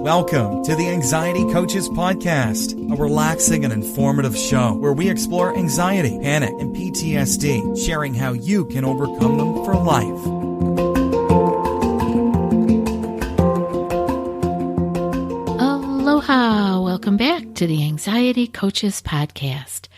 Welcome to the Anxiety Coaches Podcast, a relaxing and informative show where we explore anxiety, panic, and PTSD, sharing how you can overcome them for life. Aloha! Welcome back to the Anxiety Coaches Podcast.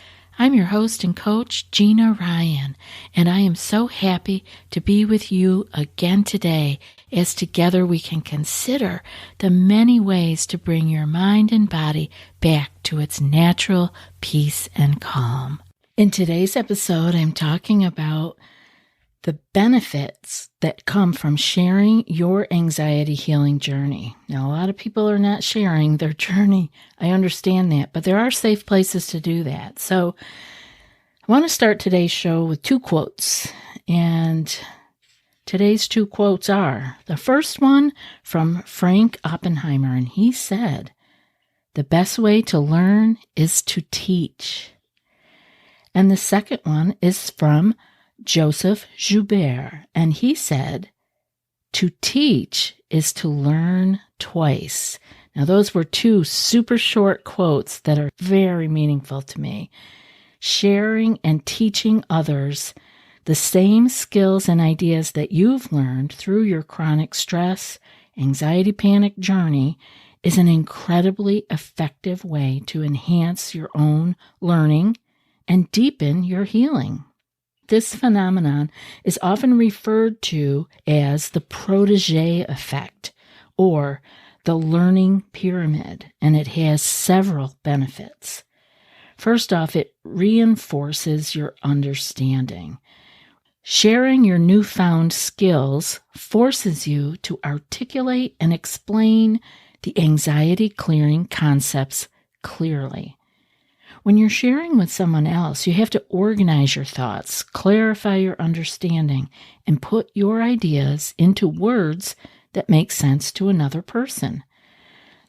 I'm your host and coach, Gina Ryan, and I am so happy to be with you again today as together we can consider the many ways to bring your mind and body back to its natural peace and calm. In today's episode, I'm talking about the benefits that come from sharing your anxiety healing journey. Now, a lot of people are not sharing their journey. I understand that, but there are safe places to do that. So I want to start today's show with two quotes. And today's two quotes are, the first one from Frank Oppenheimer, and he said, "The best way to learn is to teach." And the second one is from Joseph Joubert, and he said, "To teach is to learn twice." Now, those were two super short quotes that are very meaningful to me. Sharing and teaching others the same skills and ideas that you've learned through your chronic stress, anxiety, panic journey is an incredibly effective way to enhance your own learning and deepen your healing. This phenomenon is often referred to as the protege effect or the learning pyramid, and it has several benefits. First off, it reinforces your understanding. Sharing your newfound skills forces you to articulate and explain the anxiety-clearing concepts clearly. When you're sharing with someone else, you have to organize your thoughts, clarify your understanding, and put your ideas into words that make sense to another person.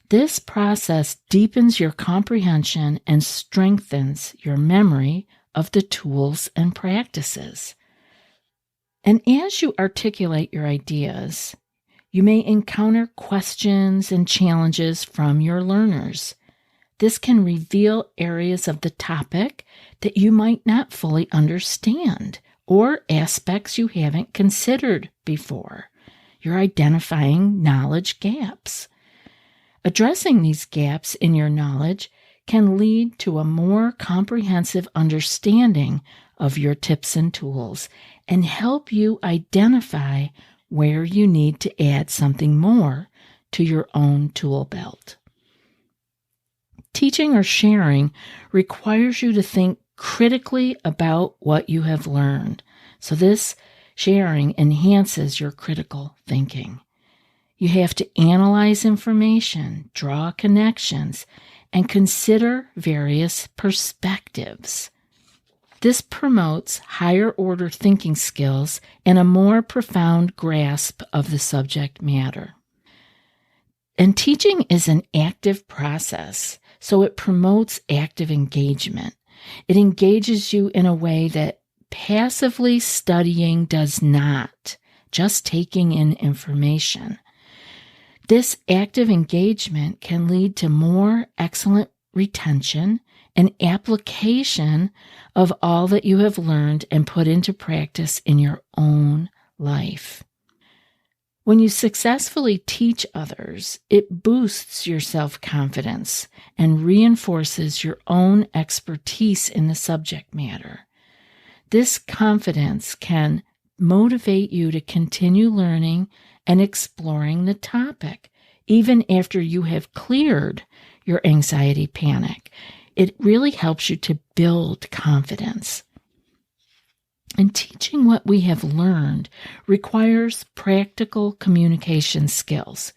This process deepens your comprehension and strengthens your memory of the tools and practices. And as you articulate your ideas, you may encounter questions and challenges from your learners. This can reveal areas of the topic that you might not fully understand or aspects you haven't considered before. You're identifying knowledge gaps. Addressing these gaps in your knowledge can lead to a more comprehensive understanding of your tips and tools and help you identify where you need to add something more to your own tool belt. Teaching or sharing requires you to think critically about what you have learned. So this sharing enhances your critical thinking. You have to analyze information, draw connections, and consider various perspectives. This promotes higher order thinking skills and a more profound grasp of the subject matter. And teaching is an active process, so it promotes active engagement. It engages you in a way that passively studying does not, just taking in information. This active engagement can lead to more excellent retention and application of all that you have learned and put into practice in your own life. When you successfully teach others, it boosts your self-confidence and reinforces your own expertise in the subject matter. This confidence can motivate you to continue learning and exploring the topic, even after you have cleared your anxiety panic. It really helps you to build confidence. And teaching what we have learned requires practical communication skills.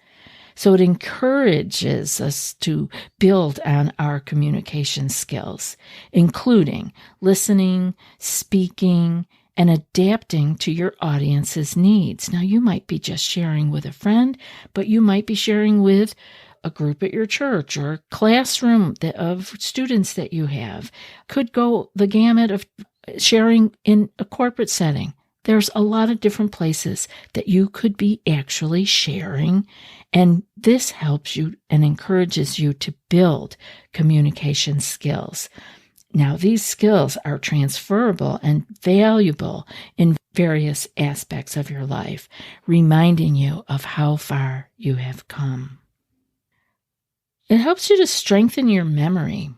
So it encourages us to build on our communication skills, including listening, speaking, and adapting to your audience's needs. Now, you might be just sharing with a friend, but you might be sharing with a group at your church or classroom of students that you have. Could go the gamut of sharing in a corporate setting there's a lot of different places that you could be actually sharing, and this helps you and encourages you to build communication skills. Now, these skills are transferable and valuable in various aspects of your life, reminding you of how far you have come. It helps you to strengthen your memory.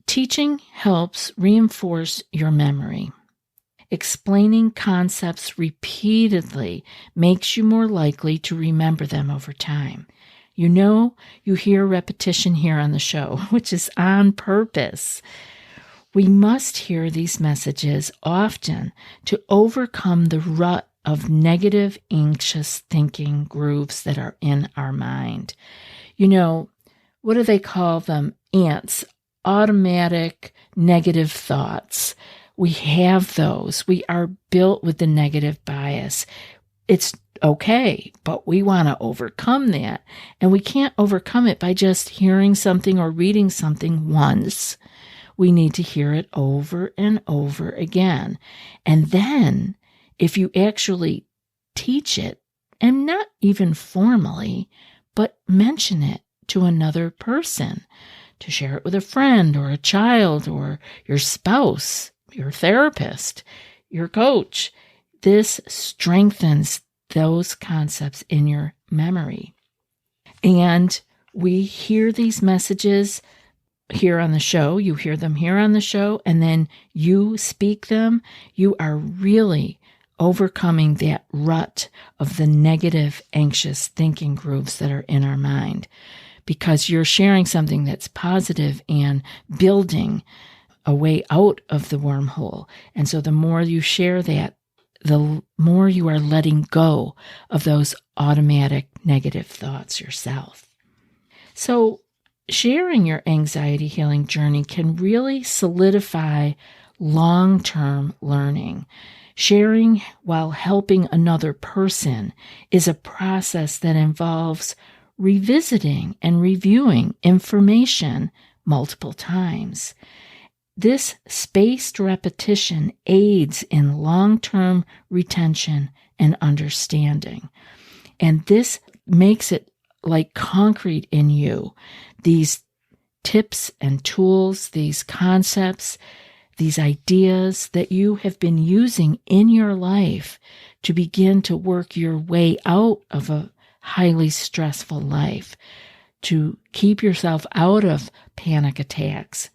Teaching helps reinforce your memory. Explaining concepts repeatedly makes you more likely to remember them over time. You know, you hear repetition here on the show, which is on purpose. We must hear these messages often to overcome the rut of negative, anxious thinking grooves that are in our mind. You know, what do they call them? Ants, automatic negative thoughts. We have those. We are built with the negative bias. It's okay, but we want to overcome that. And we can't overcome it by just hearing something or reading something once. We need to hear it over and over again. And then, if you actually teach it, and not even formally, but mention it to another person, to share it with a friend or a child or your spouse, your therapist, your coach, this strengthens those concepts in your memory. And we hear these messages here on the show, you hear them here on the show, and then you speak them. You are really overcoming that rut of the negative, anxious thinking grooves that are in our mind, because you're sharing something that's positive and building a way out of the wormhole. And so the more you share that, the more you are letting go of those automatic negative thoughts yourself. So sharing your anxiety healing journey can really solidify long-term learning. Sharing while helping another person is a process that involves revisiting and reviewing information multiple times. This spaced repetition aids in long-term retention and understanding. And this makes it like concrete in you. These tips and tools, these concepts, these ideas that you have been using in your life to begin to work your way out of a highly stressful life, to keep yourself out of panic attacks.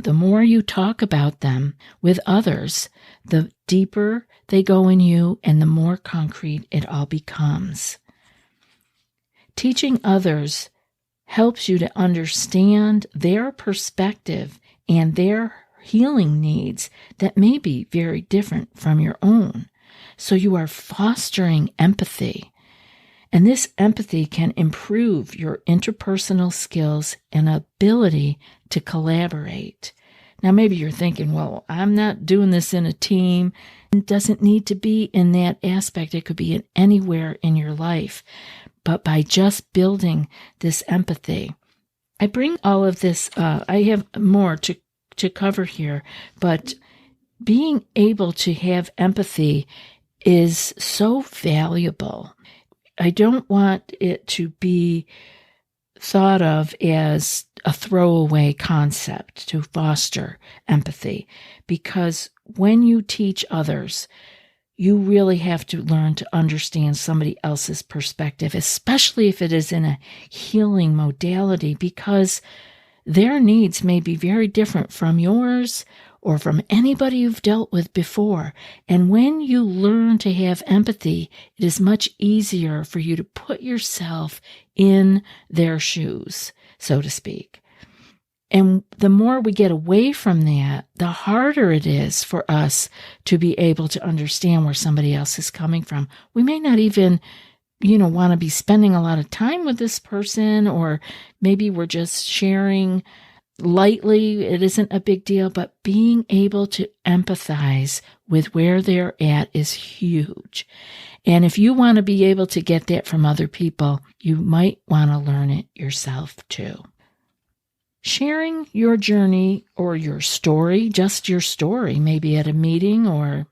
The more you talk about them with others, the deeper they go in you and the more concrete it all becomes. Teaching others helps you to understand their perspective and their healing needs that may be very different from your own. So you are fostering empathy. And this empathy can improve your interpersonal skills and ability to collaborate. Now, maybe you're thinking, well, I'm not doing this in a team. It doesn't need to be in that aspect. It could be in anywhere in your life. But by just building this empathy, I bring all of this, I have more to cover here, but being able to have empathy is so valuable. I don't want it to be thought of as a throwaway concept to foster empathy, because when you teach others, you really have to learn to understand somebody else's perspective, especially if it is in a healing modality, because their needs may be very different from yours or from anybody you've dealt with before. And when you learn to have empathy, it is much easier for you to put yourself in their shoes, so to speak. And the more we get away from that, the harder it is for us to be able to understand where somebody else is coming from. We may not even, want to be spending a lot of time with this person, or maybe we're just sharing lightly. It isn't a big deal, but being able to empathize with where they're at is huge. And if you want to be able to get that from other people, you might want to learn it yourself too. Sharing your journey or your story, just your story, maybe at a meeting or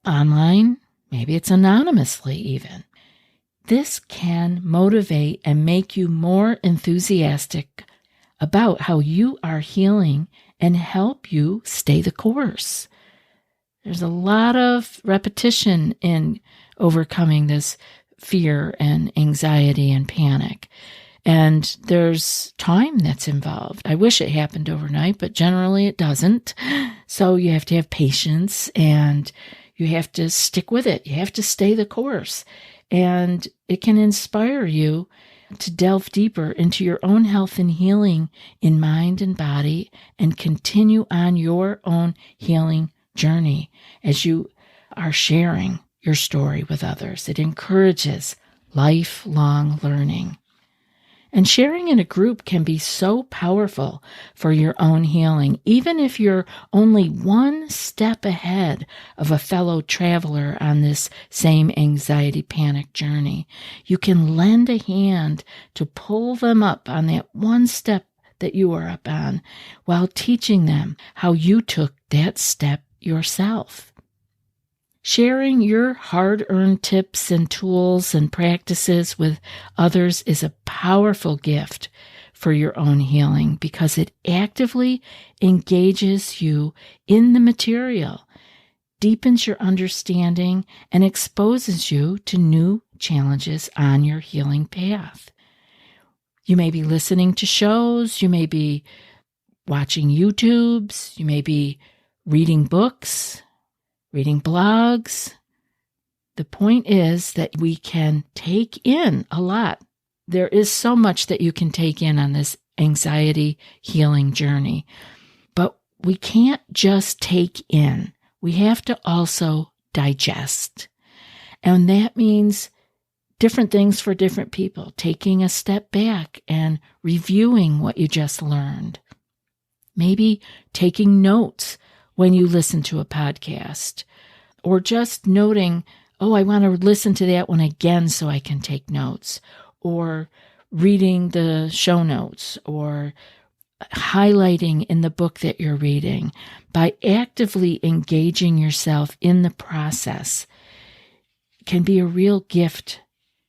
online, maybe it's anonymously even. This can motivate and make you more enthusiastic about how you are healing and help you stay the course. There's a lot of repetition in overcoming this fear and anxiety and panic. And there's time that's involved. I wish it happened overnight, but generally it doesn't. So you have to have patience and you have to stick with it. You have to stay the course. And it can inspire you to delve deeper into your own health and healing in mind and body and continue on your own healing journey as you are sharing your story with others. It encourages lifelong learning. And sharing in a group can be so powerful for your own healing, even if you're only one step ahead of a fellow traveler on this same anxiety panic journey. You can lend a hand to pull them up on that one step that you are up on while teaching them how you took that step yourself. Sharing your hard-earned tips and tools and practices with others is a powerful gift for your own healing because it actively engages you in the material, deepens your understanding, and exposes you to new challenges on your healing path. You may be listening to shows, you may be watching YouTubes, you may be reading books, reading blogs. The point is that we can take in a lot. There is so much that you can take in on this anxiety healing journey. But we can't just take in. We have to also digest. And that means different things for different people. Taking a step back and reviewing what you just learned. Maybe taking notes when you listen to a podcast, or just noting, oh, I want to listen to that one again so I can take notes, or reading the show notes, or highlighting in the book that you're reading. By actively engaging yourself in the process can be a real gift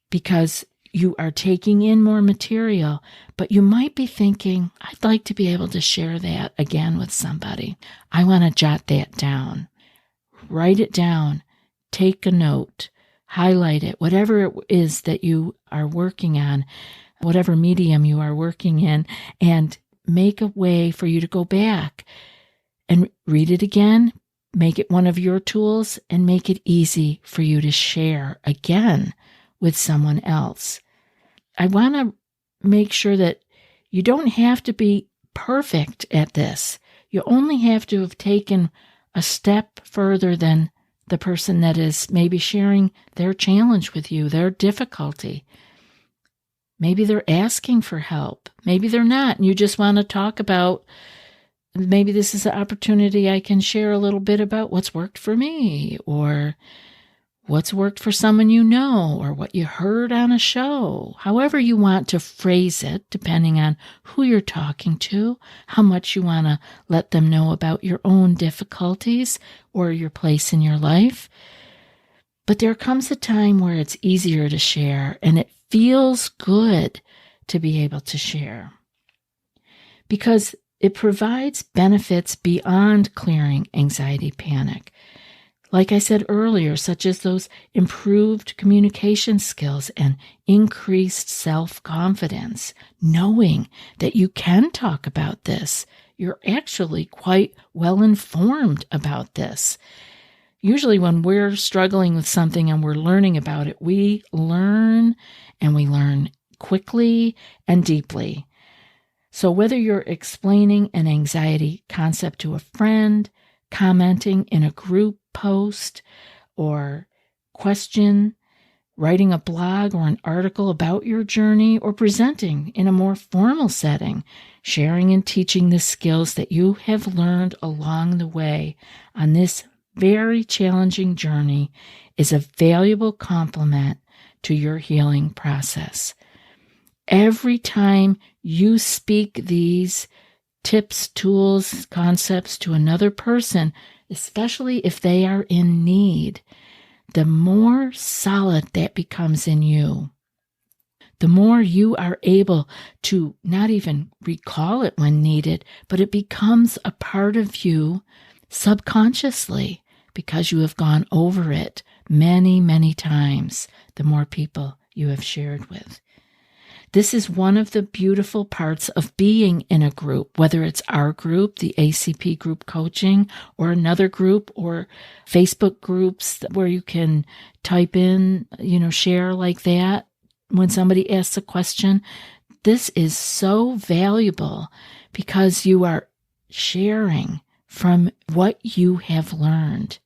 because you are taking in more material, but you might be thinking, I'd like to be able to share that again with somebody. I want to jot that down. Write it down. Take a note. Highlight it. Whatever it is that you are working on, whatever medium you are working in, and make a way for you to go back and read it again. Make it one of your tools and make it easy for you to share again with someone else. I want to make sure that you don't have to be perfect at this. You only have to have taken a step further than the person that is maybe sharing their challenge with you, their difficulty. Maybe they're asking for help. Maybe they're not, and you just want to talk about, maybe this is an opportunity I can share a little bit about what's worked for me, or what's worked for someone you know, or what you heard on a show. However you want to phrase it, depending on who you're talking to, how much you want to let them know about your own difficulties or your place in your life. But there comes a time where it's easier to share, and it feels good to be able to share, because it provides benefits beyond clearing anxiety panic. Like I said earlier, such as those improved communication skills and increased self-confidence, knowing that you can talk about this. You're actually quite well informed about this. Usually when we're struggling with something and we're learning about it, we learn, and we learn quickly and deeply. So whether you're explaining an anxiety concept to a friend, commenting in a group post, or question, writing a blog or an article about your journey, or presenting in a more formal setting, sharing and teaching the skills that you have learned along the way on this very challenging journey is a valuable complement to your healing process. Every time you speak these tips, tools, concepts to another person, especially if they are in need, the more solid that becomes in you, the more you are able to not even recall it when needed, but it becomes a part of you subconsciously because you have gone over it many, many times, the more people you have shared with. This is one of the beautiful parts of being in a group, whether it's our group, the ACP group coaching, or another group, or Facebook groups where you can type in, share like that when somebody asks a question. This is so valuable because you are sharing from what you have learned.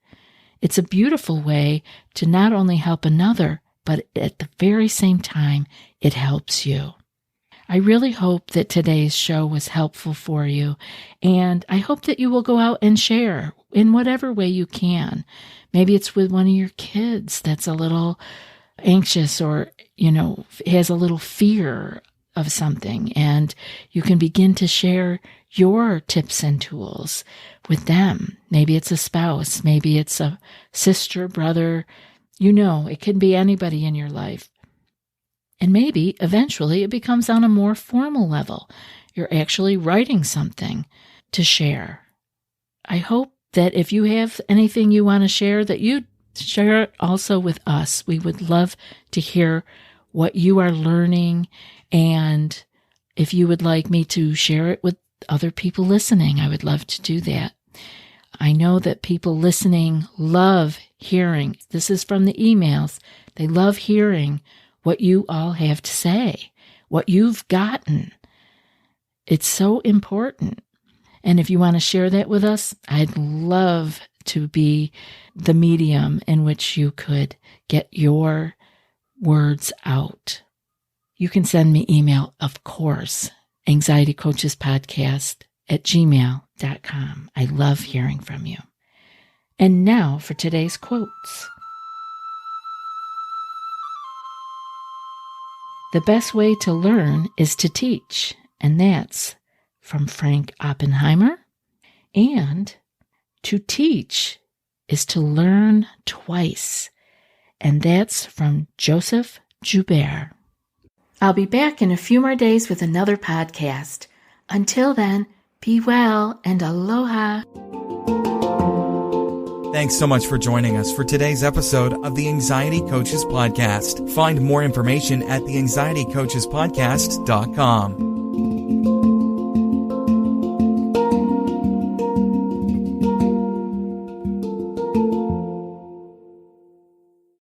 It's a beautiful way to not only help another, but at the very same time, it helps you. I really hope that today's show was helpful for you, and I hope that you will go out and share in whatever way you can. Maybe it's with one of your kids that's a little anxious or, has a little fear of something, and you can begin to share your tips and tools with them. Maybe it's a spouse, maybe it's a sister, brother, it can be anybody in your life. And maybe eventually it becomes on a more formal level. You're actually writing something to share. I hope that if you have anything you want to share, that you share it also with us. We would love to hear what you are learning, and if you would like me to share it with other people listening, I would love to do that. I know that people listening love hearing. This is from the emails. They love hearing what you all have to say, what you've gotten. It's so important. And if you want to share that with us, I'd love to be the medium in which you could get your words out. You can send me email, of course, anxietycoachespodcast@gmail.com. I love hearing from you. And now for today's quotes. The best way to learn is to teach, and that's from Frank Oppenheimer. And to teach is to learn twice, and that's from Joseph Joubert. I'll be back in a few more days with another podcast. Until then, be well and aloha. Thanks so much for joining us for today's episode of the Anxiety Coaches Podcast. Find more information at theanxietycoachespodcast.com.